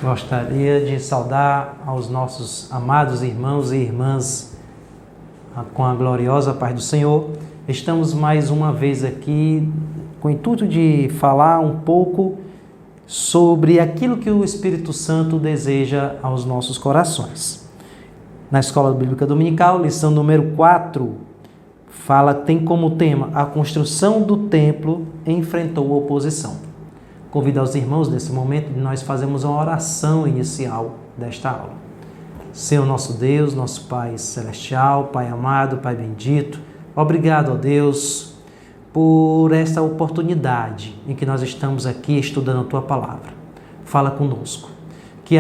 Gostaria de saudar aos nossos amados irmãos e irmãs com a gloriosa paz do Senhor. Estamos mais uma vez aqui com o intuito de falar um pouco sobre aquilo que o Espírito Santo deseja aos nossos corações. Na Escola Bíblica Dominical, lição número 4, tem como tema: a construção do templo enfrentou oposição. Convido aos irmãos, nesse momento, de nós fazermos uma oração inicial desta aula. Senhor nosso Deus, nosso Pai Celestial, Pai amado, Pai bendito, obrigado, ó Deus, por esta oportunidade em que nós estamos aqui estudando a Tua Palavra. Fala conosco. Que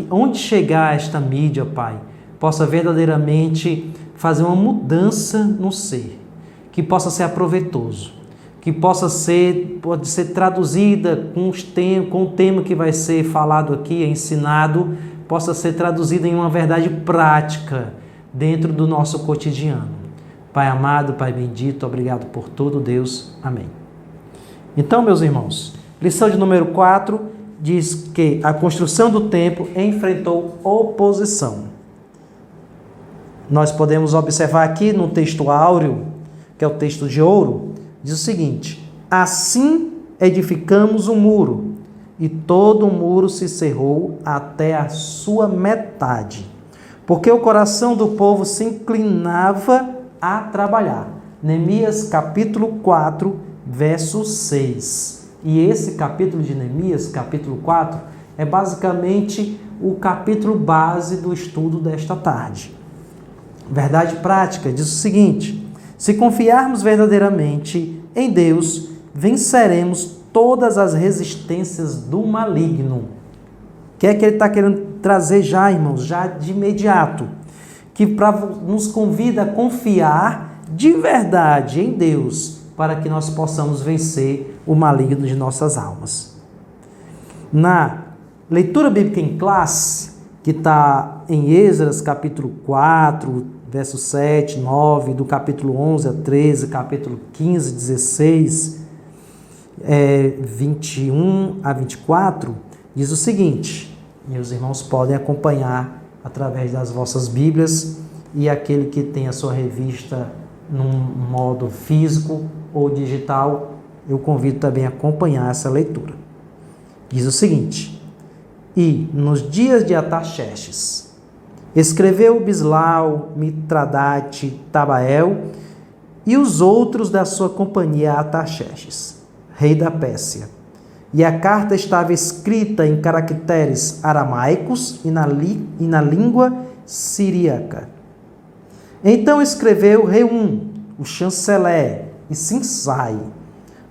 onde chegar esta mídia, Pai, possa verdadeiramente fazer uma mudança no ser, que possa ser aproveitoso, que pode ser traduzida com o tema que vai ser falado aqui, ensinado, possa ser traduzida em uma verdade prática dentro do nosso cotidiano. Pai amado, Pai bendito, obrigado por tudo, Deus. Amém. Então, meus irmãos, lição de número 4 diz que a construção do templo enfrentou oposição. Nós podemos observar aqui no texto áureo, que é o texto de ouro, diz o seguinte: assim edificamos o muro, e todo o muro se cerrou até a sua metade, porque o coração do povo se inclinava a trabalhar. Neemias capítulo 4, verso 6. E esse capítulo de Neemias, capítulo 4, é basicamente o capítulo base do estudo desta tarde. Verdade prática diz o seguinte: se confiarmos verdadeiramente em Deus, venceremos todas as resistências do maligno. O que é que ele está querendo trazer já, irmãos? Já de imediato. Que nos convida a confiar de verdade em Deus, para que nós possamos vencer o maligno de nossas almas. Na leitura bíblica em classe, que está em Esdras capítulo 4, verso 7, 9, do capítulo 11 a 13, capítulo 15, 16, 21 a 24, diz o seguinte, e os irmãos podem acompanhar através das vossas Bíblias, e aquele que tem a sua revista num modo físico ou digital, eu convido também a acompanhar essa leitura. Diz o seguinte: e nos dias de Artaxerxes, escreveu Bislau, Mitradate, Tabael e os outros da sua companhia a Artaxerxes, rei da Pérsia. E a carta estava escrita em caracteres aramaicos e na língua siríaca. Então escreveu Reum, o chanceler, e Sinsai,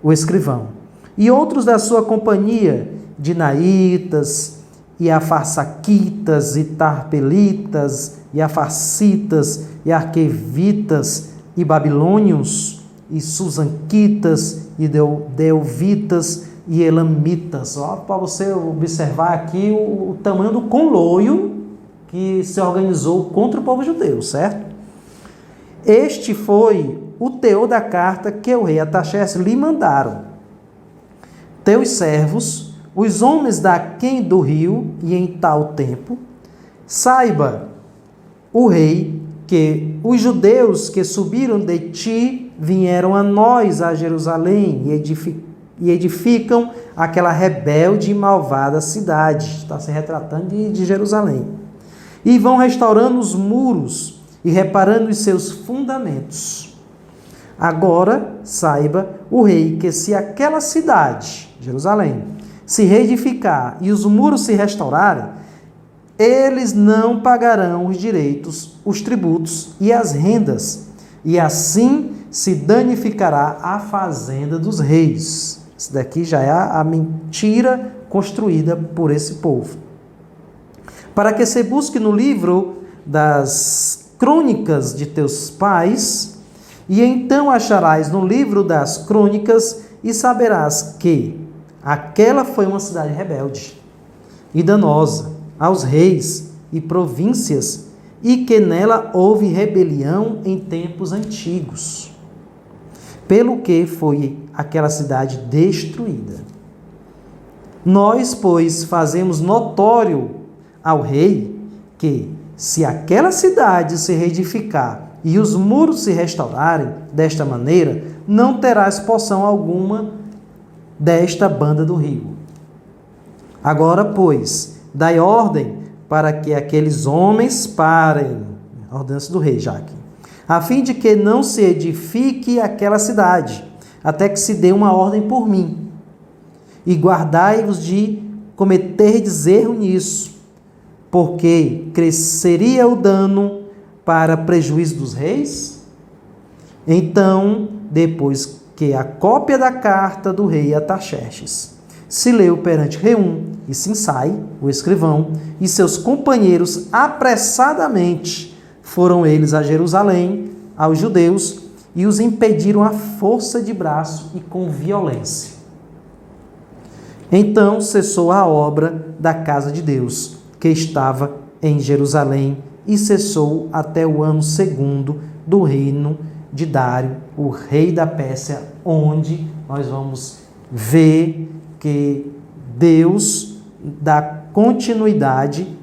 o escrivão, e outros da sua companhia, dinaitas, e afarsaquitas, e tarpelitas, e afarcitas, e arquevitas, e babilônios, e susanquitas, e delvitas, e elamitas. Para você observar aqui o tamanho do conluio que se organizou contra o povo judeu, certo? Este foi o teor da carta que o rei Artaxerxes lhe mandaram. Teus servos, os homens daquém do rio e em tal tempo, saiba o rei que os judeus que subiram de ti vieram a nós a Jerusalém e edificam aquela rebelde e malvada cidade. Está se retratando de Jerusalém. E vão restaurando os muros e reparando os seus fundamentos. Agora, saiba o rei que se aquela cidade, Jerusalém, se reedificar e os muros se restaurarem, eles não pagarão os direitos, os tributos e as rendas, e assim se danificará a fazenda dos reis. Isso daqui já é a mentira construída por esse povo. Para que se busque no livro das crônicas de teus pais, e então acharás no livro das crônicas e saberás que aquela foi uma cidade rebelde e danosa aos reis e províncias, e que nela houve rebelião em tempos antigos, pelo que foi aquela cidade destruída. Nós, pois, fazemos notório ao rei que, se aquela cidade se reedificar e os muros se restaurarem desta maneira, não terá expulsão alguma desta banda do rio. Agora, pois, dai ordem para que aqueles homens parem, a ordenança do rei, Jaque, a fim de que não se edifique aquela cidade, até que se dê uma ordem por mim. E guardai-vos de cometerdes erro nisso, porque cresceria o dano para prejuízo dos reis? Então, depois que a cópia da carta do rei Artaxerxes se leu perante Reum e Sinsai, o escrivão, e seus companheiros apressadamente foram eles a Jerusalém, aos judeus, e os impediram à força de braço e com violência. Então cessou a obra da casa de Deus, que estava em Jerusalém, e cessou até o ano 2º do reino de Dário, o rei da Pérsia, onde nós vamos ver que Deus dá continuidade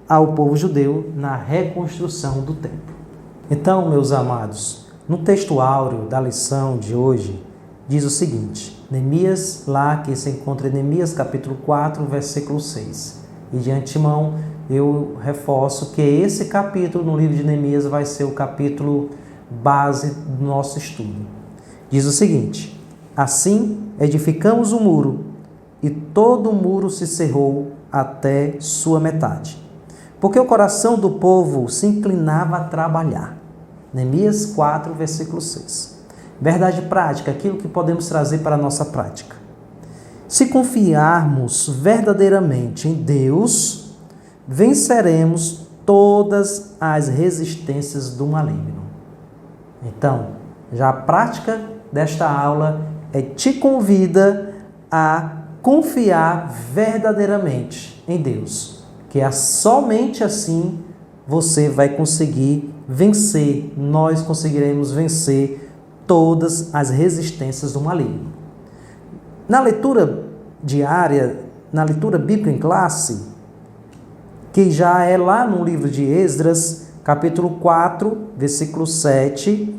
ao povo judeu na reconstrução do templo. Então, meus amados, no texto áureo da lição de hoje, diz o seguinte, Neemias, lá que se encontra em Neemias capítulo 4, versículo 6. E de antemão, eu reforço que esse capítulo no livro de Neemias vai ser o capítulo base do nosso estudo. Diz o seguinte, assim edificamos o muro, e todo o muro se cerrou até sua metade, porque o coração do povo se inclinava a trabalhar. Neemias 4, versículo 6. Verdade prática, aquilo que podemos trazer para a nossa prática. Se confiarmos verdadeiramente em Deus, venceremos todas as resistências do maligno. Então, já a prática desta aula te convida a confiar verdadeiramente em Deus, que é somente assim você vai conseguir vencer, nós conseguiremos vencer todas as resistências do maligno. Na leitura diária, na leitura bíblica em classe, que já é lá no livro de Esdras, capítulo 4, versículo 7,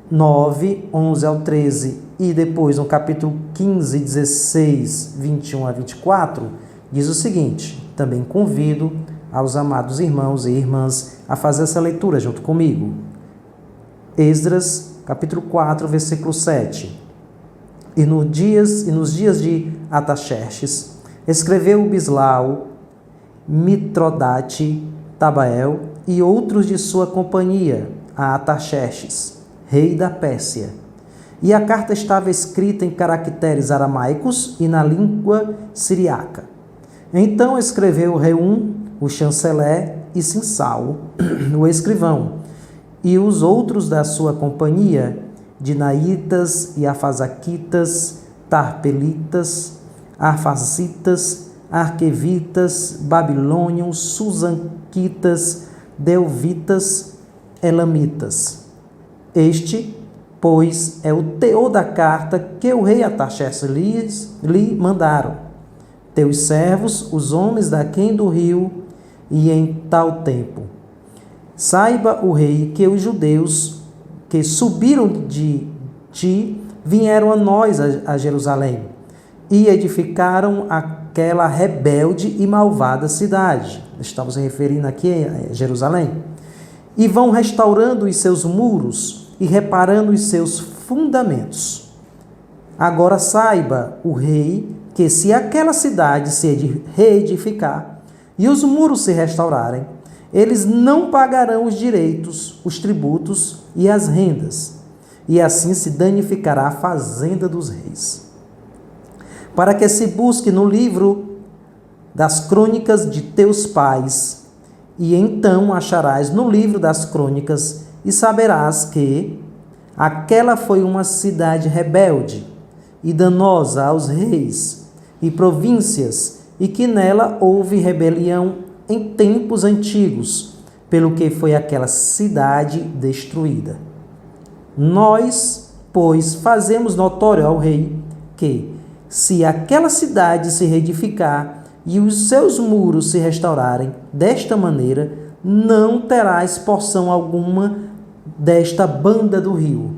9, 11 ao 13, e depois no capítulo 15, 16, 21 a 24, diz o seguinte, também convido aos amados irmãos e irmãs a fazer essa leitura junto comigo. Esdras, capítulo 4, versículo 7. E nos dias de Artaxerxes, escreveu Bislau, Mitrodate, Tabael e outros de sua companhia a Artaxerxes, rei da Pérsia. E a carta estava escrita em caracteres aramaicos e na língua siriaca. Então escreveu Reum, o chanceler, e Sinsau, o escrivão, e os outros da sua companhia, dinaitas e afazaquitas, tarpelitas, arfazitas, arquevitas, babilônios, susanquitas, delvitas, elamitas. Este, pois, é o teor da carta que o rei Artaxerxes lhe mandaram. Teus servos, os homens daquém do rio, e em tal tempo. Saiba o rei que os judeus que subiram de ti vieram a nós a Jerusalém e edificaram aquela rebelde e malvada cidade. Estamos referindo aqui a Jerusalém. E vão restaurando os seus muros e reparando os seus fundamentos. Agora saiba o rei que se aquela cidade se reedificar e os muros se restaurarem, eles não pagarão os direitos, os tributos e as rendas, e assim se danificará a fazenda dos reis. Para que se busque no livro das crônicas de teus pais, e então acharás no livro das crônicas, e saberás que aquela foi uma cidade rebelde e danosa aos reis e províncias, e que nela houve rebelião em tempos antigos, pelo que foi aquela cidade destruída. Nós, pois, fazemos notório ao rei que, se aquela cidade se reedificar e os seus muros se restaurarem desta maneira, não terás porção alguma desta banda do rio.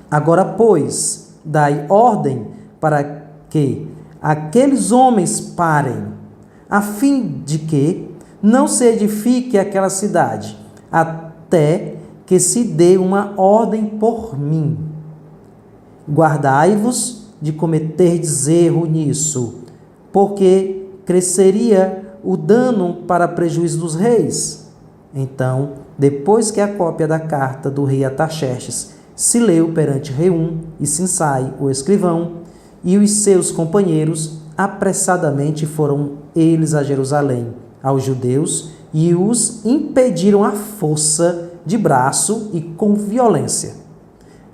Agora, pois, dai ordem para que aqueles homens parem, a fim de que não se edifique aquela cidade, até que se dê uma ordem por mim. Guardai-vos de cometerdes erro nisso, porque cresceria o dano para prejuízo dos reis. Então, depois que a cópia da carta do rei Artaxerxes se leu perante Reum e Sinsai, o escrivão, e os seus companheiros, apressadamente foram eles a Jerusalém, aos judeus, e os impediram à força de braço e com violência.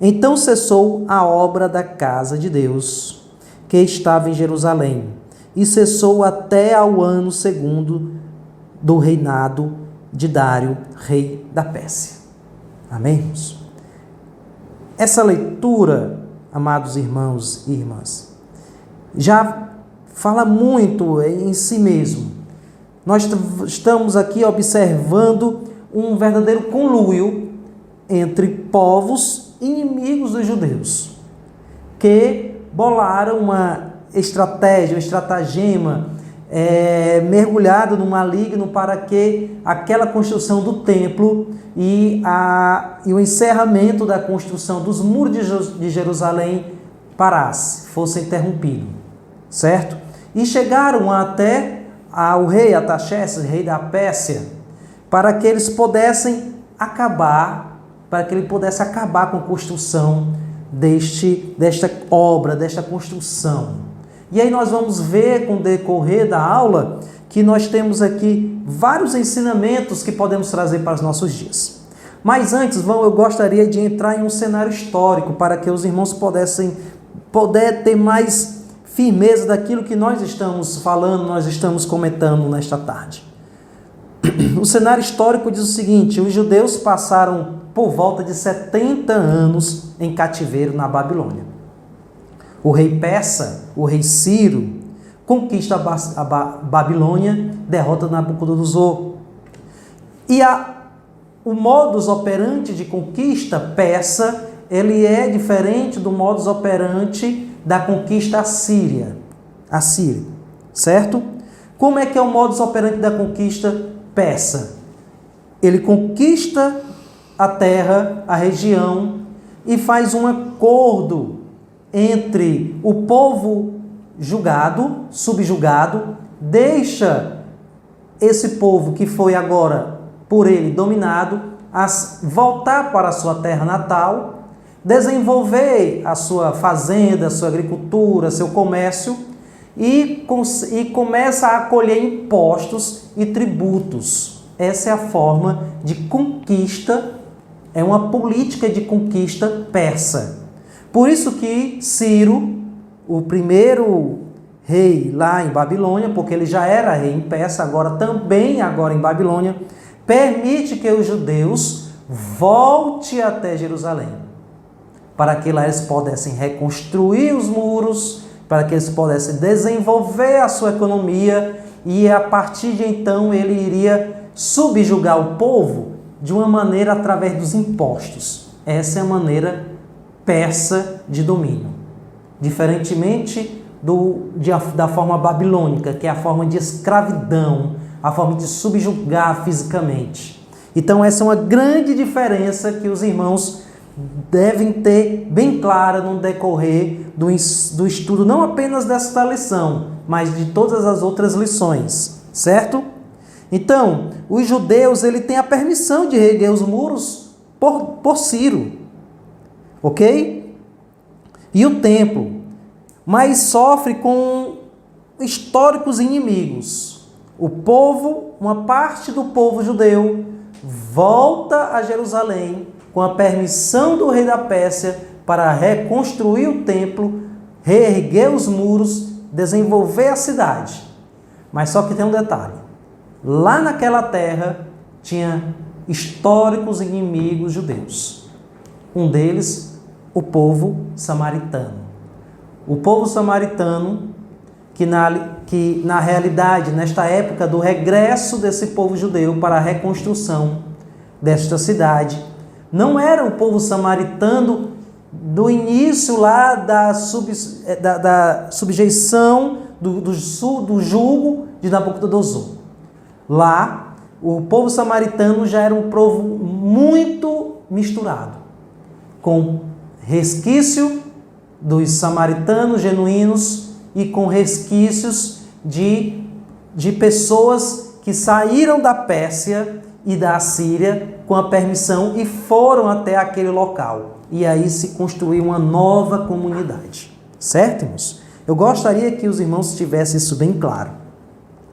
Então cessou a obra da casa de Deus, que estava em Jerusalém, e cessou até ao ano segundo do reinado de Dário, rei da Pérsia. Amém, irmãos? Essa leitura, amados irmãos e irmãs, já fala muito em si mesmo. Nós estamos aqui observando um verdadeiro conluio entre povos inimigos dos judeus, que bolaram uma estratégia, um estratagema, mergulhado no maligno para que aquela construção do templo e o encerramento da construção dos muros de Jerusalém parasse, fosse interrompido, certo? E chegaram até ao rei Artaxerxes, rei da Pérsia, para que eles pudessem acabar, com a construção desta obra, desta construção. E aí nós vamos ver com o decorrer da aula que nós temos aqui vários ensinamentos que podemos trazer para os nossos dias. Mas antes, eu gostaria de entrar em um cenário histórico para que os irmãos pudessem ter mais firmeza daquilo que nós estamos falando, nós estamos comentando nesta tarde. O cenário histórico diz o seguinte: os judeus passaram por volta de 70 anos em cativeiro na Babilônia. O rei persa, o rei Ciro, conquista a Babilônia, derrota Nabucodonosor. E o modus operandi de conquista persa, ele é diferente do modus operandi da conquista assíria, certo? Como é que é o modus operandi da conquista persa? Ele conquista a terra, a região, e faz um acordo entre o povo subjugado, deixa esse povo que foi agora por ele dominado, voltar para a sua terra natal, desenvolver a sua fazenda, a sua agricultura, seu comércio, e começa a colher impostos e tributos. Essa é a forma de conquista, é uma política de conquista persa. Por isso que Ciro, o primeiro rei lá em Babilônia, porque ele já era rei em Pérsia, agora em Babilônia, permite que os judeus voltem até Jerusalém, para que lá eles pudessem reconstruir os muros, para que eles pudessem desenvolver a sua economia, e a partir de então ele iria subjugar o povo de uma maneira através dos impostos. Essa é a maneira persa de domínio, diferentemente da forma babilônica, que é a forma de escravidão, a forma de subjugar fisicamente. Então essa é uma grande diferença que os irmãos devem ter bem clara no decorrer do estudo, não apenas desta lição, mas de todas as outras lições, certo? Então, os judeus têm a permissão de reerguer os muros por Ciro, ok? E o templo, mas sofre com históricos inimigos. Uma parte do povo judeu volta a Jerusalém com a permissão do rei da Pérsia para reconstruir o templo, reerguer os muros, desenvolver a cidade. Mas só que tem um detalhe: lá naquela terra tinha históricos inimigos judeus. Um deles, o povo samaritano. O povo samaritano, que na realidade, nesta época do regresso desse povo judeu para a reconstrução desta cidade, não era o povo samaritano do início lá da subjeição do jugo de Nabucodonosor. Lá, o povo samaritano já era um povo muito misturado, com resquício dos samaritanos genuínos e com resquícios de pessoas que saíram da Pérsia e da Assíria com a permissão e foram até aquele local. E aí se construiu uma nova comunidade. Certo, irmãos? Eu gostaria que os irmãos tivessem isso bem claro.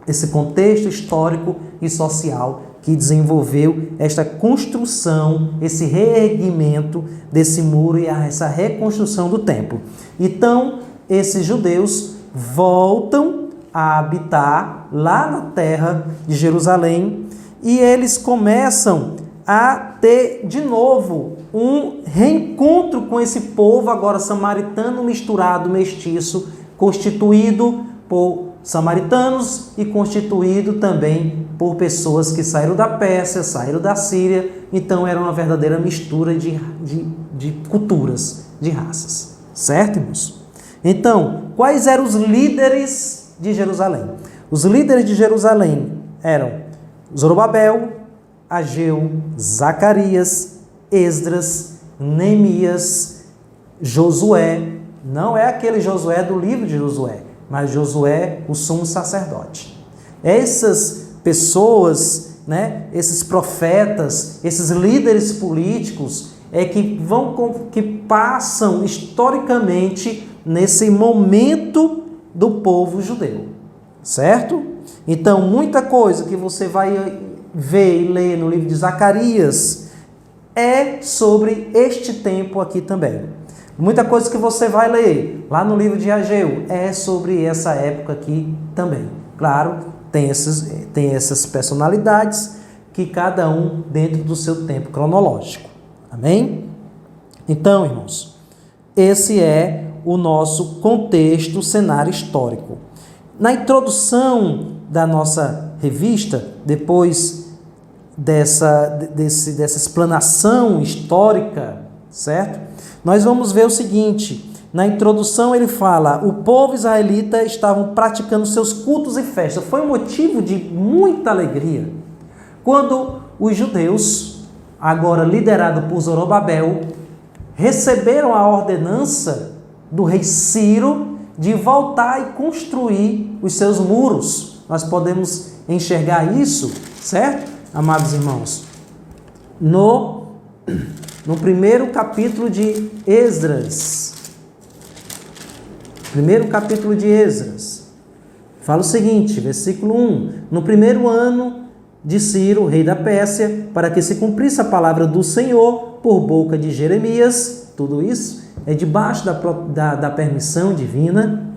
Esse contexto histórico e social que desenvolveu esta construção, esse reerguimento desse muro e essa reconstrução do templo. Então, esses judeus voltam a habitar lá na terra de Jerusalém e eles começam a ter de novo um reencontro com esse povo agora samaritano misturado, mestiço, constituído por samaritanos e constituído também por pessoas que saíram da Pérsia, saíram da Síria. Então era uma verdadeira mistura de culturas, de raças. Certo, irmãos? Então, quais eram os líderes de Jerusalém? Os líderes de Jerusalém eram Zorobabel, Ageu, Zacarias, Esdras, Neemias, Josué. Não é aquele Josué do livro de Josué, mas Josué, o sumo sacerdote. Essas pessoas, esses profetas, esses líderes políticos, que passam historicamente nesse momento do povo judeu, certo? Então, muita coisa que você vai ver e ler no livro de Zacarias é sobre este tempo aqui também. Muita coisa que você vai ler lá no livro de Ageu é sobre essa época aqui também. Claro, tem essas personalidades que cada um dentro do seu tempo cronológico. Amém? Então, irmãos, esse é o nosso contexto, cenário histórico. Na introdução da nossa revista, depois dessa explanação histórica, certo? Nós vamos ver o seguinte, na introdução ele fala, o povo israelita estavam praticando seus cultos e festas. Foi um motivo de muita alegria quando os judeus, agora liderados por Zorobabel, receberam a ordenança do rei Ciro de voltar e construir os seus muros. Nós podemos enxergar isso, certo, amados irmãos? No primeiro capítulo de Esdras. Primeiro capítulo de Esdras. Fala o seguinte, versículo 1. No primeiro ano de Ciro, rei da Pérsia, para que se cumprisse a palavra do Senhor por boca de Jeremias, tudo isso é debaixo da permissão divina,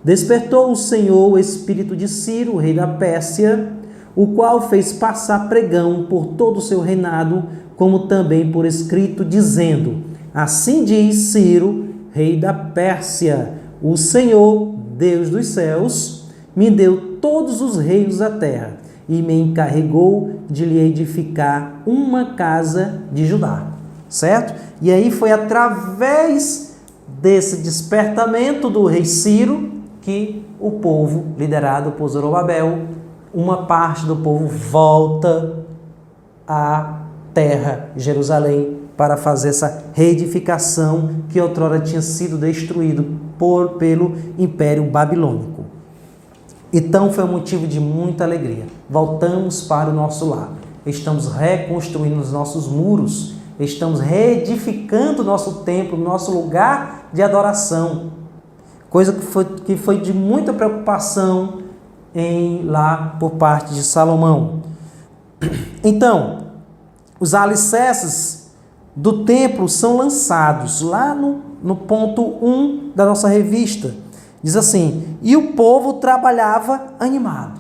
despertou o Senhor o espírito de Ciro, rei da Pérsia, o qual fez passar pregão por todo o seu reinado, como também por escrito, dizendo, assim diz Ciro, rei da Pérsia, o Senhor, Deus dos céus, me deu todos os reinos da terra e me encarregou de lhe edificar uma casa de Judá. Certo? E aí foi através desse despertamento do rei Ciro que o povo, liderado por Zorobabel, uma parte do povo volta à terra, Jerusalém, para fazer essa reedificação que outrora tinha sido destruído pelo Império Babilônico. Então foi um motivo de muita alegria. Voltamos para o nosso lar. Estamos reconstruindo os nossos muros. Estamos reedificando o nosso templo, nosso lugar de adoração. Coisa que foi de muita preocupação lá por parte de Salomão. Então, os alicerces do templo são lançados lá no ponto 1 da nossa revista. Diz assim, e o povo trabalhava animado.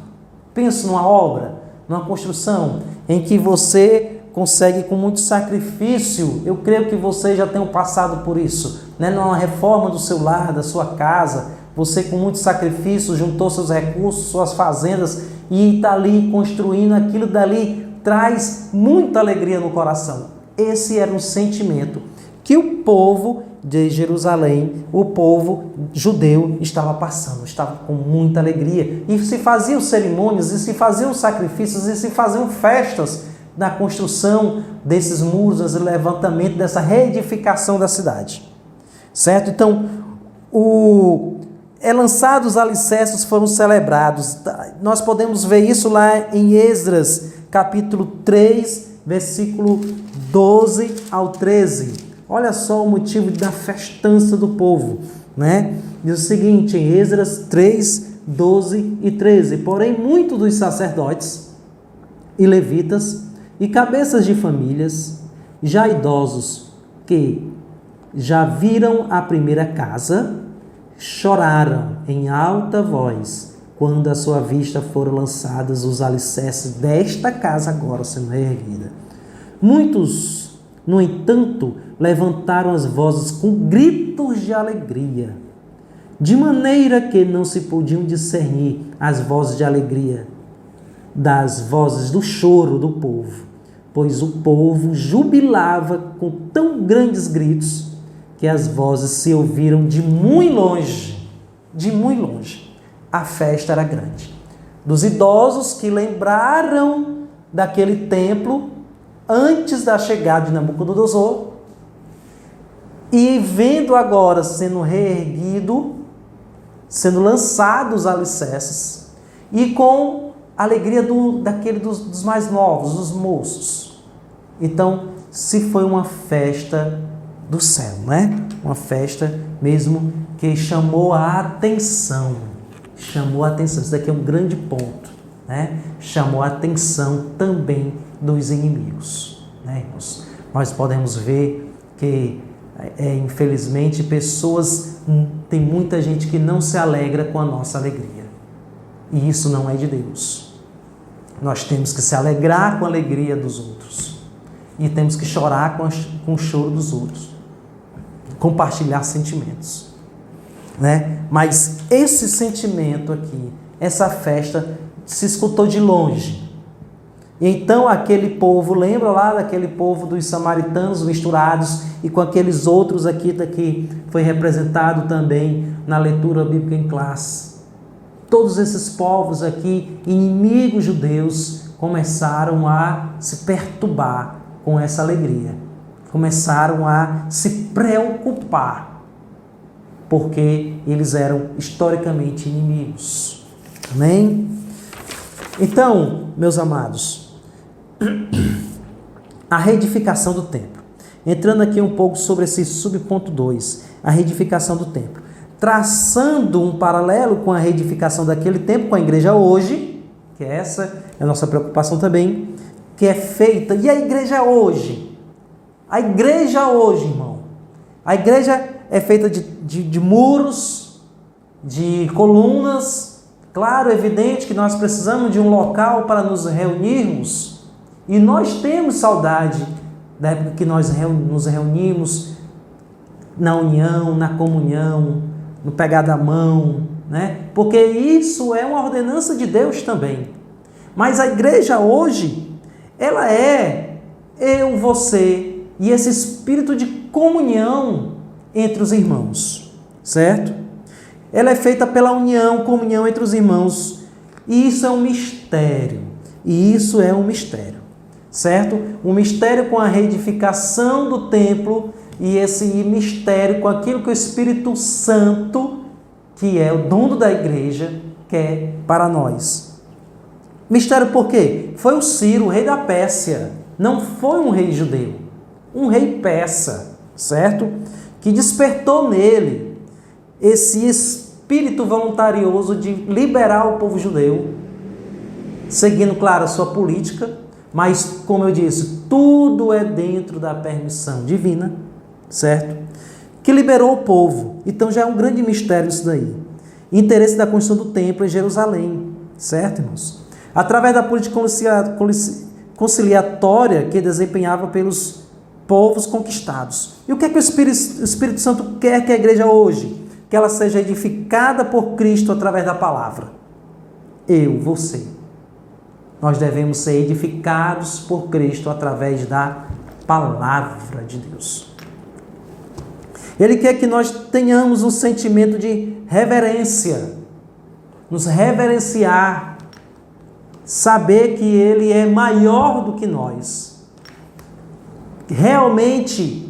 Pensa numa obra, numa construção, em que você consegue com muito sacrifício, eu creio que vocês já tenham passado por isso, né? Numa reforma do seu lar, da sua casa, você com muito sacrifício juntou seus recursos, suas fazendas e está ali construindo aquilo dali, traz muita alegria no coração. Esse era um sentimento que o povo de Jerusalém, o povo judeu estava passando, estava com muita alegria. E se faziam cerimônias, e se faziam sacrifícios, e se faziam festas na construção desses muros, esse levantamento, dessa reedificação da cidade. Certo? Então, lançados os alicerces foram celebrados. Nós podemos ver isso lá em Esdras, capítulo 3, versículo 12 ao 13. Olha só o motivo da festança do povo, né? Diz o seguinte, em Esdras 3, 12 e 13. Porém, muitos dos sacerdotes e levitas e cabeças de famílias, já idosos, que já viram a primeira casa, choraram em alta voz, quando à sua vista foram lançados os alicerces desta casa agora sendo reerguida. Muitos, no entanto, levantaram as vozes com gritos de alegria, de maneira que não se podiam discernir as vozes de alegria das vozes do choro do povo, pois o povo jubilava com tão grandes gritos que as vozes se ouviram de muito longe, de muito longe. A festa era grande. Dos idosos que lembraram daquele templo antes da chegada de Nabucodonosor, e vendo agora sendo reerguido, sendo lançados os alicerces, e com a alegria dos mais novos, dos moços. Então, se foi uma festa do céu, né? Uma festa mesmo que chamou a atenção. Chamou a atenção. Isso daqui é um grande ponto, né? Chamou a atenção também dos inimigos, né, irmãos? Nós podemos ver que infelizmente, tem muita gente que não se alegra com a nossa alegria. E isso não é de Deus. Nós temos que se alegrar com a alegria dos outros. E temos que chorar com o choro dos outros. Compartilhar sentimentos, né? Mas esse sentimento aqui, essa festa, se escutou de longe. E então aquele povo, lembra lá daquele povo dos samaritanos misturados e com aqueles outros aqui que foi representado também na leitura bíblica em classe. Todos esses povos aqui, inimigos judeus, começaram a se perturbar com essa alegria. Começaram a se preocupar, porque eles eram historicamente inimigos. Amém? Então, meus amados, a reedificação do templo. Entrando aqui um pouco sobre esse subponto 2, a reedificação do templo. Traçando um paralelo com a reedificação daquele templo, com a igreja hoje, que essa é a nossa preocupação também, que é feita. E a igreja hoje? A igreja hoje, irmão. A igreja é feita de muros, de colunas. Claro, é evidente que nós precisamos de um local para nos reunirmos. E nós temos saudade da época que nós nos reunimos na união, na comunhão, no pegar da mão, né? Porque isso é uma ordenança de Deus também. Mas a igreja hoje, ela é eu, você e esse espírito de comunhão entre os irmãos, certo? Ela é feita pela união, comunhão entre os irmãos. E isso é um mistério. E isso é um mistério, certo? Um mistério com a reedificação do templo e esse mistério com aquilo que o Espírito Santo, que é o dono da igreja, quer para nós. Mistério por quê? Foi o Ciro, o rei da Pérsia. Não foi um rei judeu. Um rei persa, certo? Que despertou nele esse espírito voluntarioso de liberar o povo judeu, seguindo, claro, a sua política, mas, como eu disse, tudo é dentro da permissão divina, certo? Que liberou o povo. Então já é um grande mistério isso daí. Interesse da construção do templo em Jerusalém, certo, irmãos? Através da política conciliatória que desempenhava pelos povos conquistados. E o que é que o Espírito Santo quer que a igreja hoje? Que ela seja edificada por Cristo através da palavra. Eu, você. Nós devemos ser edificados por Cristo através da palavra de Deus. Ele quer que nós tenhamos um sentimento de reverência, nos reverenciar, saber que Ele é maior do que nós, realmente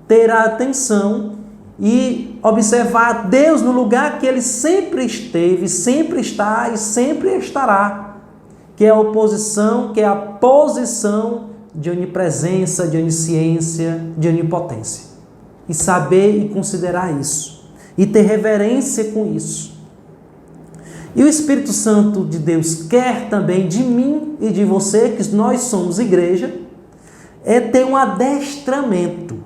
ter a atenção e observar Deus no lugar que Ele sempre esteve, sempre está e sempre estará, que é a oposição, que é a posição de onipresença, de onisciência, de onipotência. E saber e considerar isso. E ter reverência com isso. E o Espírito Santo de Deus quer também de mim e de você, que nós somos igreja, é ter um adestramento.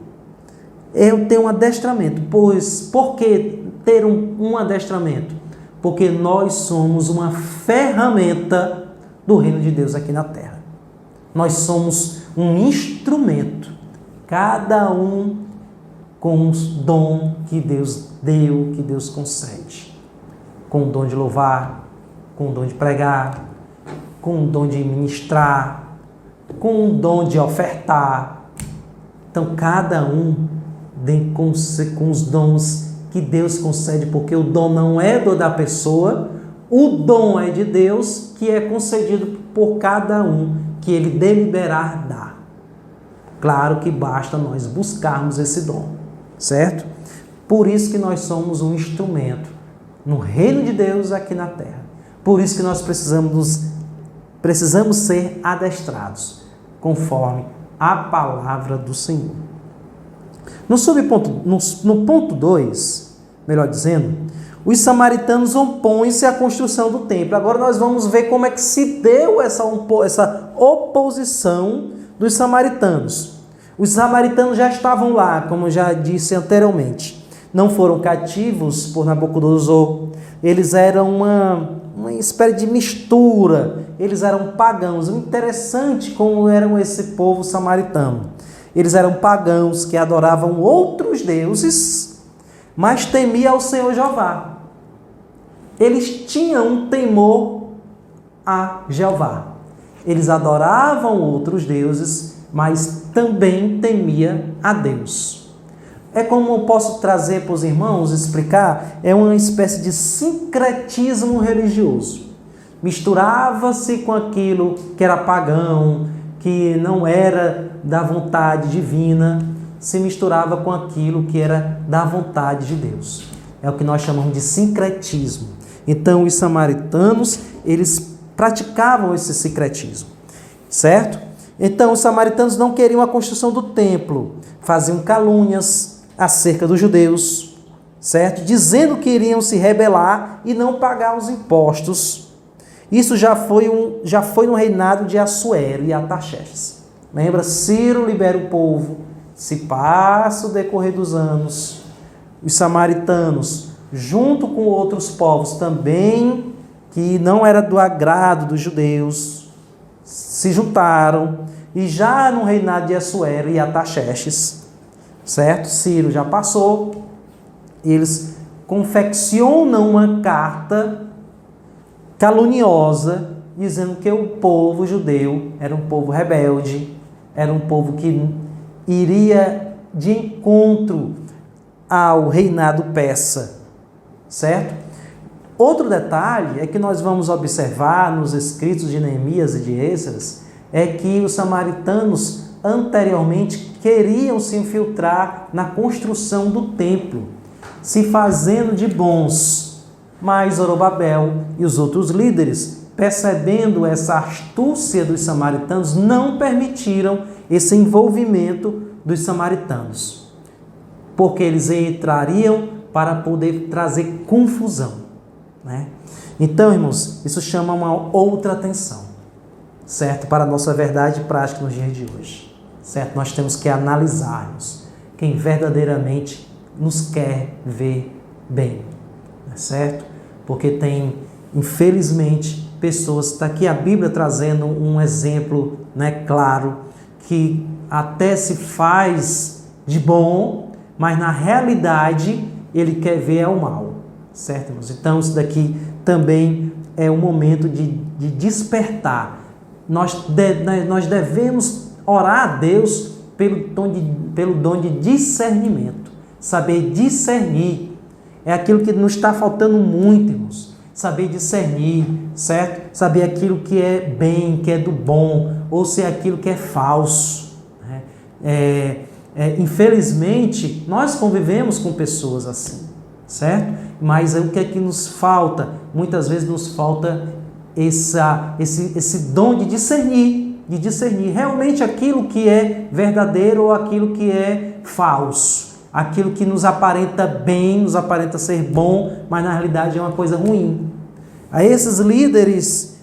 Por que ter um adestramento? Porque nós somos uma ferramenta do reino de Deus aqui na terra. Nós somos um instrumento, cada um com os dom que Deus deu, que Deus concede. Com o dom de louvar, com o dom de pregar, com o dom de ministrar, com o dom de ofertar. Então, cada um com os dons que Deus concede, porque o dom não é da pessoa, o dom é de Deus, que é concedido por cada um, que Ele deliberar dar. Claro que basta nós buscarmos esse dom, certo? Por isso que nós somos um instrumento no reino de Deus aqui na terra. Por isso que nós precisamos ser adestrados, conforme a palavra do Senhor. No ponto 2, melhor dizendo, os samaritanos opõem-se à construção do templo. Agora nós vamos ver como é que se deu essa oposição dos samaritanos. Os samaritanos já estavam lá, como eu já disse anteriormente. Não foram cativos por Nabucodonosor. Eles eram uma espécie de mistura. Eles eram pagãos. Interessante como eram esse povo samaritano. Eles eram pagãos que adoravam outros deuses, mas temiam ao Senhor Jeová. Eles tinham um temor a Jeová. Eles adoravam outros deuses, mas também temia a Deus. É como eu posso trazer para os irmãos, explicar, é uma espécie de sincretismo religioso. Misturava-se com aquilo que era pagão, que não era da vontade divina, se misturava com aquilo que era da vontade de Deus. É o que nós chamamos de sincretismo. Então, os samaritanos, eles praticavam esse sincretismo, certo? Então, os samaritanos não queriam a construção do templo, faziam calúnias acerca dos judeus, certo? Dizendo que iriam se rebelar e não pagar os impostos. Isso já foi no reinado de Assuero e Artaxerxes. Lembra? Ciro libera o povo. Se passa o decorrer dos anos, os samaritanos, junto com outros povos também, que não era do agrado dos judeus, se juntaram, e já no reinado de Assuero e Artaxerxes, certo? Ciro já passou, eles confeccionam uma carta caluniosa, dizendo que o povo judeu era um povo rebelde, era um povo que iria de encontro ao reinado persa, certo? Outro detalhe é que nós vamos observar nos escritos de Neemias e de Esdras, é que os samaritanos anteriormente queriam se infiltrar na construção do templo, se fazendo de bons, mas Zorobabel e os outros líderes, percebendo essa astúcia dos samaritanos, não permitiram esse envolvimento dos samaritanos, porque eles entrariam para poder trazer confusão, né? Então, irmãos, isso chama uma outra atenção, certo? Para a nossa verdade prática nos dias de hoje, certo? Nós temos que analisarmos quem verdadeiramente nos quer ver bem, certo? Porque tem, infelizmente, pessoas, está aqui a Bíblia trazendo um exemplo né, claro, que até se faz de bom, mas na realidade ele quer ver o mal, certo, irmãos? Então isso daqui também é um momento de despertar. Nós devemos orar a Deus pelo dom de discernimento, saber discernir. É aquilo que nos está faltando muito, irmãos. Saber discernir, certo? Saber aquilo que é bem, que é do bom, ou se é aquilo que é falso. Né? Infelizmente, nós convivemos com pessoas assim, certo? Mas o que é que nos falta? Muitas vezes nos falta esse dom de discernir realmente aquilo que é verdadeiro ou aquilo que é falso. Aquilo que nos aparenta bem, nos aparenta ser bom, mas na realidade é uma coisa ruim. Aí esses líderes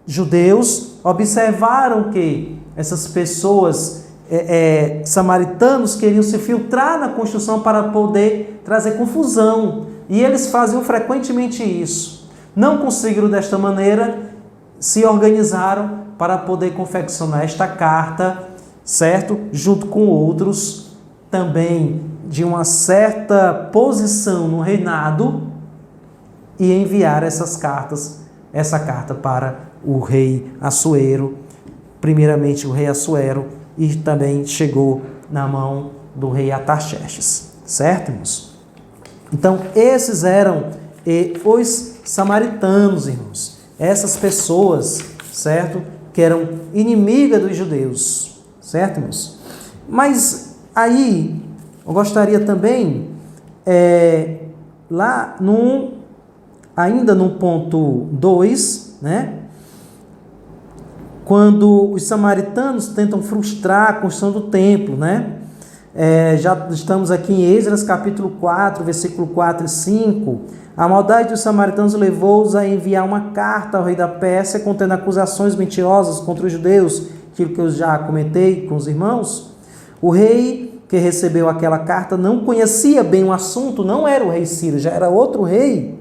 judeus observaram que essas pessoas samaritanos queriam se filtrar na construção para poder trazer confusão. E eles faziam frequentemente isso. Não conseguiram desta maneira, se organizaram para poder confeccionar esta carta, certo? Junto com outros também de uma certa posição no reinado, e enviar essa carta para o rei Assuero, primeiramente o rei Assuero, e também chegou na mão do rei Artaxerxes, certo, irmãos? Então, esses eram os samaritanos, irmãos, essas pessoas, certo, que eram inimigas dos judeus, certo, irmãos? Mas aí, eu gostaria também, ainda no ponto 2, né? Quando os samaritanos tentam frustrar a construção do templo, né? Já estamos aqui em Esdras capítulo 4, versículo 4 e 5. A maldade dos samaritanos levou-os a enviar uma carta ao rei da Pérsia contendo acusações mentirosas contra os judeus, aquilo que eu já comentei com os irmãos. O rei que recebeu aquela carta não conhecia bem o assunto, não era o rei Ciro, já era outro rei,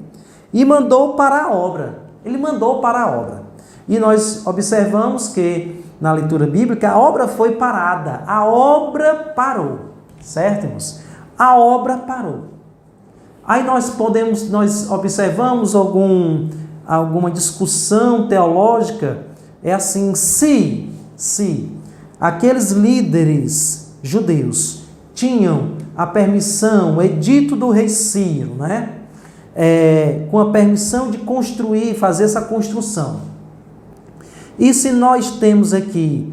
e mandou para a obra. Ele mandou para a obra. E nós observamos que na leitura bíblica a obra foi parada, a obra parou, certo, irmãos? A obra parou. Aí nós observamos alguma discussão teológica, é assim, se aqueles líderes judeus tinham a permissão, o edito do rei Ciro, né? Com a permissão de construir, fazer essa construção. E se nós temos aqui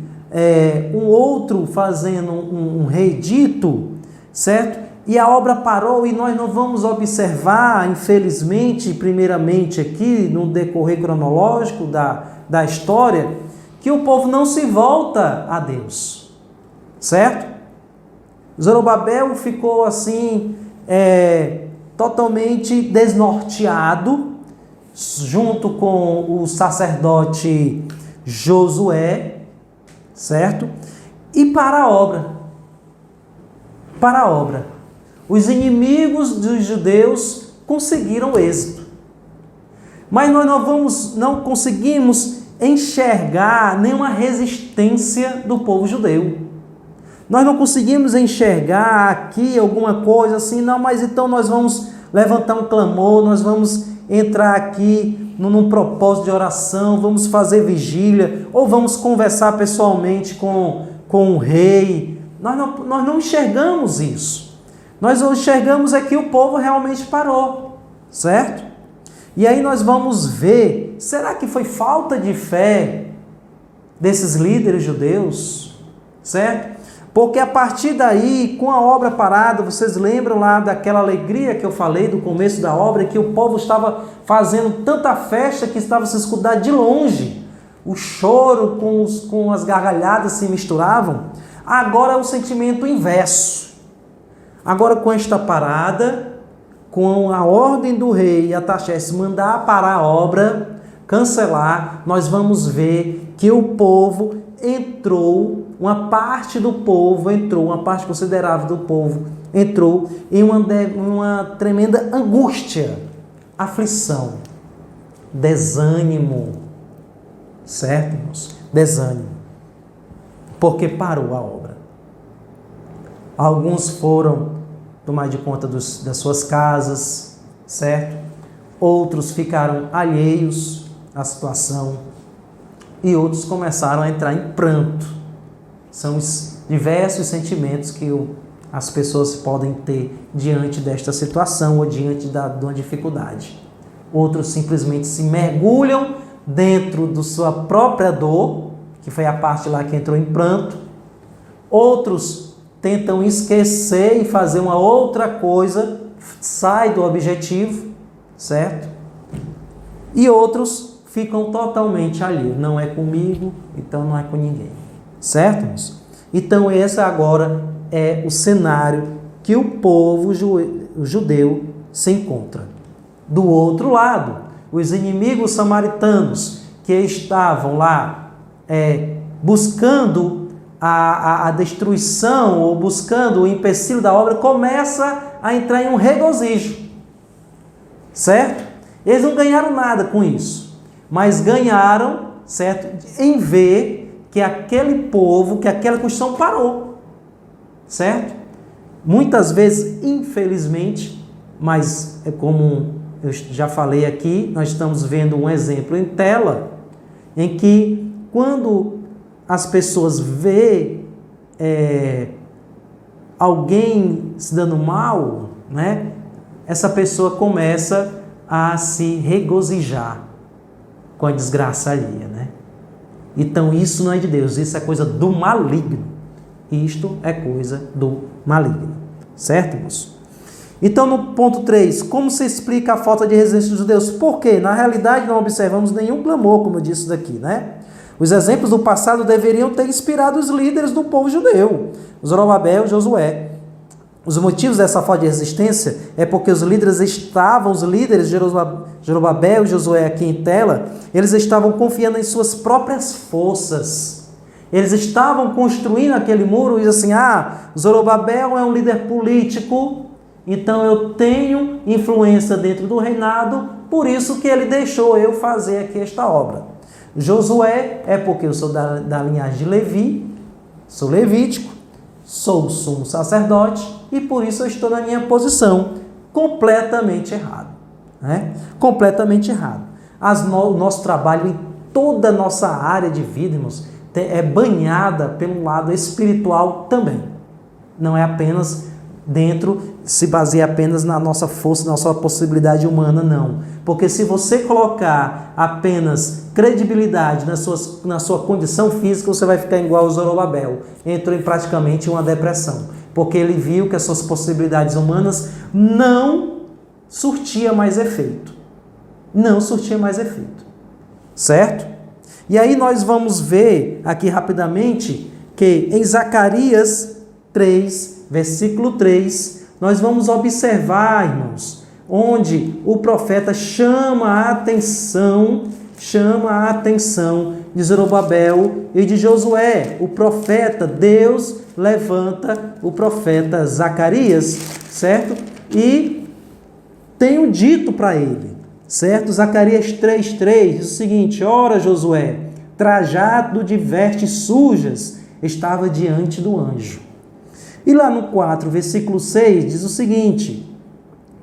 um outro fazendo um reedito, certo? E a obra parou e nós não vamos observar, infelizmente, primeiramente aqui, no decorrer cronológico da história, que o povo não se volta a Deus, certo? Zorobabel ficou assim, totalmente desnorteado, junto com o sacerdote Josué, certo? E para a obra, os inimigos dos judeus conseguiram êxito. Mas nós não conseguimos enxergar nenhuma resistência do povo judeu. Nós não conseguimos enxergar aqui alguma coisa assim, não, mas então nós vamos levantar um clamor, nós vamos entrar aqui num propósito de oração, vamos fazer vigília, ou vamos conversar pessoalmente com o rei. Nós não enxergamos isso. Nós enxergamos que o povo realmente parou, certo? E aí nós vamos ver, será que foi falta de fé desses líderes judeus, certo? Porque a partir daí, com a obra parada, vocês lembram lá daquela alegria que eu falei do começo da obra, que o povo estava fazendo tanta festa que estava se escutando de longe. O choro com as gargalhadas se misturavam. Agora é o sentimento inverso. Agora com esta parada, com a ordem do rei Artaxerxes mandar parar a obra, cancelar, nós vamos ver que o povo entrou, uma parte considerável do povo entrou em uma tremenda angústia, aflição, desânimo, certo, irmãos? Desânimo. porque parou a obra. Alguns foram tomar de conta das suas casas, certo? Outros ficaram alheios à situação e outros começaram a entrar em pranto. São os diversos sentimentos que as pessoas podem ter diante desta situação ou diante de uma dificuldade. Outros simplesmente se mergulham dentro da sua própria dor, que foi a parte lá que entrou em pranto. Outros tentam esquecer e fazer uma outra coisa, sai do objetivo, certo? E outros ficam totalmente alheios. Não é comigo, então não é com ninguém. Certo? Então esse agora é o cenário que o povo judeu se encontra. Do outro lado, os inimigos samaritanos que estavam lá buscando a destruição ou buscando o empecilho da obra, começa a entrar em um regozijo. Certo? Eles não ganharam nada com isso, mas ganharam, certo, em ver que aquele povo, que aquela construção parou, certo? Muitas vezes, infelizmente, mas é como eu já falei aqui, nós estamos vendo um exemplo em tela, em que quando as pessoas veem alguém se dando mal, né? Essa pessoa começa a se regozijar com a desgraça alheia, né? Então isso não é de Deus, isso é coisa do maligno. Isto é coisa do maligno. Certo, irmãos? Então no ponto 3, como se explica a falta de resistência dos judeus? Por quê? Na realidade não observamos nenhum clamor, como eu disse daqui, né? Os exemplos do passado deveriam ter inspirado os líderes do povo judeu, Zorobabel e Josué. Os motivos dessa falta de resistência é porque os líderes de Zorobabel e Josué aqui em tela, eles estavam confiando em suas próprias forças. Eles estavam construindo aquele muro e assim, Zorobabel é um líder político, então eu tenho influência dentro do reinado, por isso que ele deixou eu fazer aqui esta obra. Josué é porque eu sou da linhagem de Levi, sou levítico, sou o sumo sacerdote e por isso eu estou na minha posição. Completamente errado. Né? Completamente errado. O nosso trabalho em toda a nossa área de vida, irmãos, é banhada pelo lado espiritual também. Não é apenas se baseia apenas na nossa força, na nossa possibilidade humana, não. Porque se você colocar apenas credibilidade na sua condição física, você vai ficar igual ao Zorobabel. Entrou em praticamente uma depressão. Porque ele viu que as suas possibilidades humanas não surtia mais efeito. Não surtia mais efeito. Certo? E aí nós vamos ver aqui rapidamente que em Zacarias 3, versículo 3, nós vamos observar, irmãos, onde o profeta chama a atenção de Zorobabel e de Josué. O profeta, Deus levanta o profeta Zacarias, certo? E tem dito para ele, certo? Zacarias 3:3 diz o seguinte: ora, Josué, trajado de vestes sujas, estava diante do anjo. E lá no 4, versículo 6, diz o seguinte: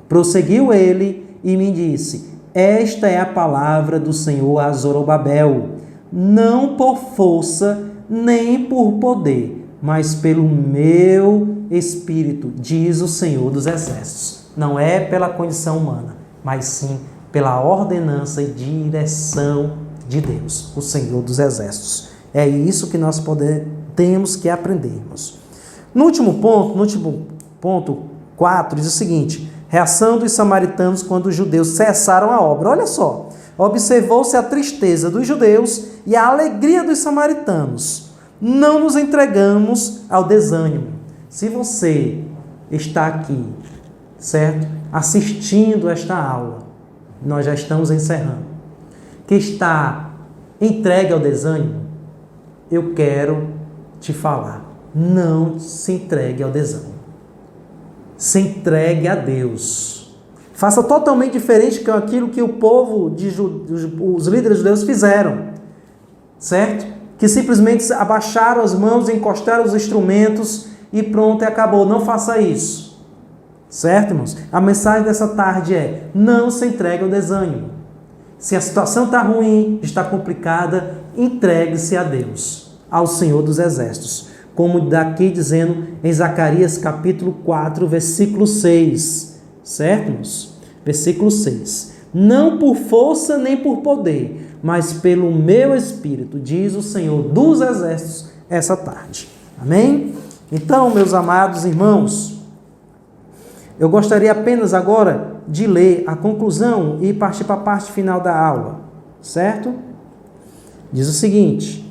prosseguiu ele e me disse: esta é a palavra do Senhor a Zorobabel, não por força nem por poder, mas pelo meu Espírito, diz o Senhor dos Exércitos. Não é pela condição humana, mas sim pela ordenança e direção de Deus, o Senhor dos Exércitos. É isso que nós temos que aprendermos. No último ponto 4, diz o seguinte: reação dos samaritanos quando os judeus cessaram a obra. Olha só, observou-se a tristeza dos judeus e a alegria dos samaritanos. Não nos entregamos ao desânimo. Se você está aqui, certo? Assistindo esta aula, nós já estamos encerrando, que está entregue ao desânimo, eu quero te falar, não se entregue ao desânimo. Se entregue a Deus. Faça totalmente diferente daquilo que o povo, os líderes judeus fizeram. Certo? que simplesmente abaixaram as mãos, encostaram os instrumentos e pronto, e acabou. Não faça isso. Certo, irmãos? A mensagem dessa tarde é: não se entregue ao desânimo. Se a situação está ruim, está complicada, entregue-se a Deus, ao Senhor dos Exércitos. Como daqui dizendo em Zacarias capítulo 4, versículo 6. Certo, irmãos? Versículo 6. Não por força nem por poder, mas pelo meu Espírito, diz o Senhor dos Exércitos essa tarde. Amém? Então, meus amados irmãos, eu gostaria apenas agora de ler a conclusão e partir para a parte final da aula, certo? Diz o seguinte.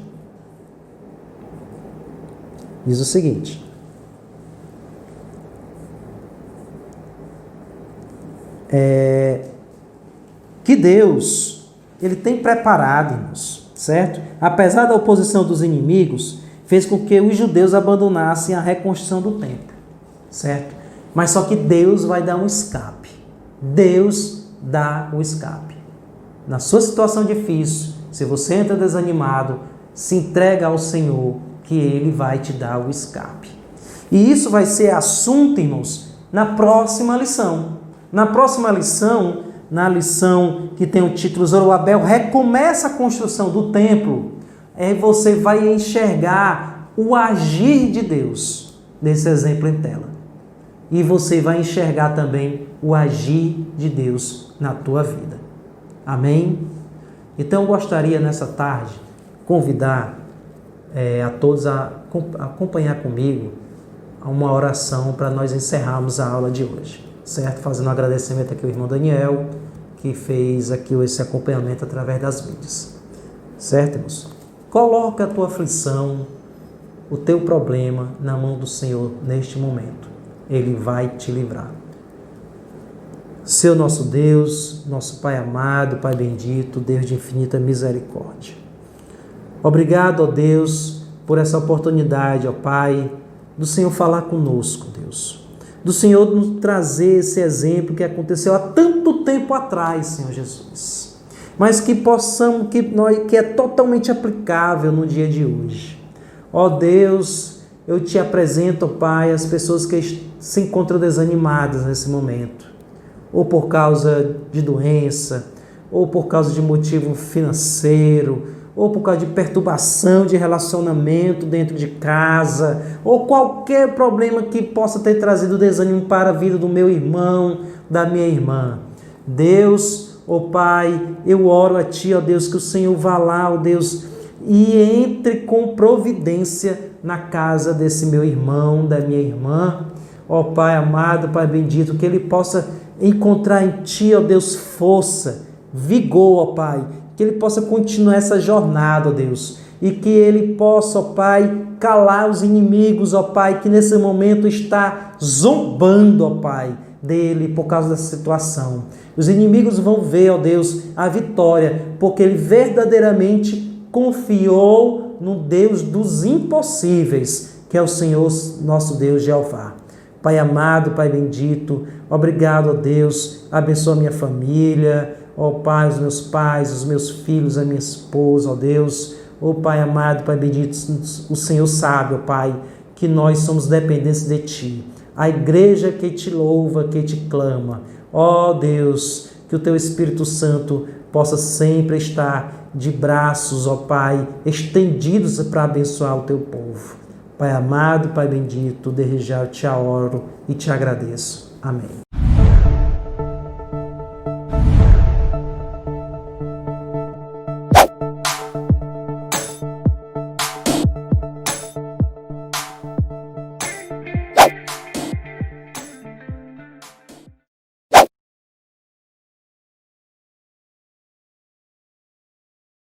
Que Deus, Ele tem preparado, irmãos, certo? Apesar da oposição dos inimigos, fez com que os judeus abandonassem a reconstrução do templo, certo? Mas só que Deus vai dar um escape. Deus dá o escape. Na sua situação difícil, se você entra desanimado, se entrega ao Senhor, que Ele vai te dar o escape. E isso vai ser assunto, irmãos, na próxima lição. Na próxima lição, na lição que tem o título Zorobabel recomeça a construção do templo, você vai enxergar o agir de Deus nesse exemplo em tela. E você vai enxergar também o agir de Deus na tua vida. Amém? Então eu gostaria nessa tarde convidar a todos a acompanhar comigo uma oração para nós encerrarmos a aula de hoje. Certo? Fazendo um agradecimento aqui ao irmão Daniel, que fez aqui esse acompanhamento através das mídias. Certo, irmãos? Coloca a tua aflição, o teu problema na mão do Senhor neste momento. Ele vai te livrar. Seu nosso Deus, nosso Pai amado, Pai bendito, Deus de infinita misericórdia. Obrigado, ó Deus, por essa oportunidade, ó Pai, do Senhor falar conosco, Deus. Do Senhor nos trazer esse exemplo que aconteceu há tanto tempo atrás, Senhor Jesus. Mas que possamos, que é totalmente aplicável no dia de hoje. Ó Deus, eu te apresento, ó Pai, as pessoas que se encontram desanimadas nesse momento. Ou por causa de doença, ou por causa de motivo financeiro, ou por causa de perturbação de relacionamento dentro de casa, ou qualquer problema que possa ter trazido desânimo para a vida do meu irmão, da minha irmã. Deus, ó Pai, eu oro a Ti, ó Deus, que o Senhor vá lá, ó Deus, e entre com providência na casa desse meu irmão, da minha irmã. Ó Pai amado, Pai bendito, que ele possa encontrar em Ti, ó Deus, força, vigor, ó Pai, que ele possa continuar essa jornada, ó Deus, e que ele possa, ó Pai, calar os inimigos, ó Pai, que nesse momento está zombando, ó Pai, dele por causa dessa situação. Os inimigos vão ver, ó Deus, a vitória, porque ele verdadeiramente confiou no Deus dos impossíveis, que é o Senhor, nosso Deus, Jeová. Pai amado, Pai bendito, obrigado, ó Deus, abençoa minha família, ó Pai, os meus pais, os meus filhos, a minha esposa, ó Deus, ó Pai amado, Pai bendito, o Senhor sabe, ó Pai, que nós somos dependentes de Ti. A igreja que Te louva, que Te clama, ó Deus, que o Teu Espírito Santo possa sempre estar de braços, ó Pai, estendidos para abençoar o Teu povo. Pai amado, Pai bendito, desde já eu Te oro e Te agradeço. Amém.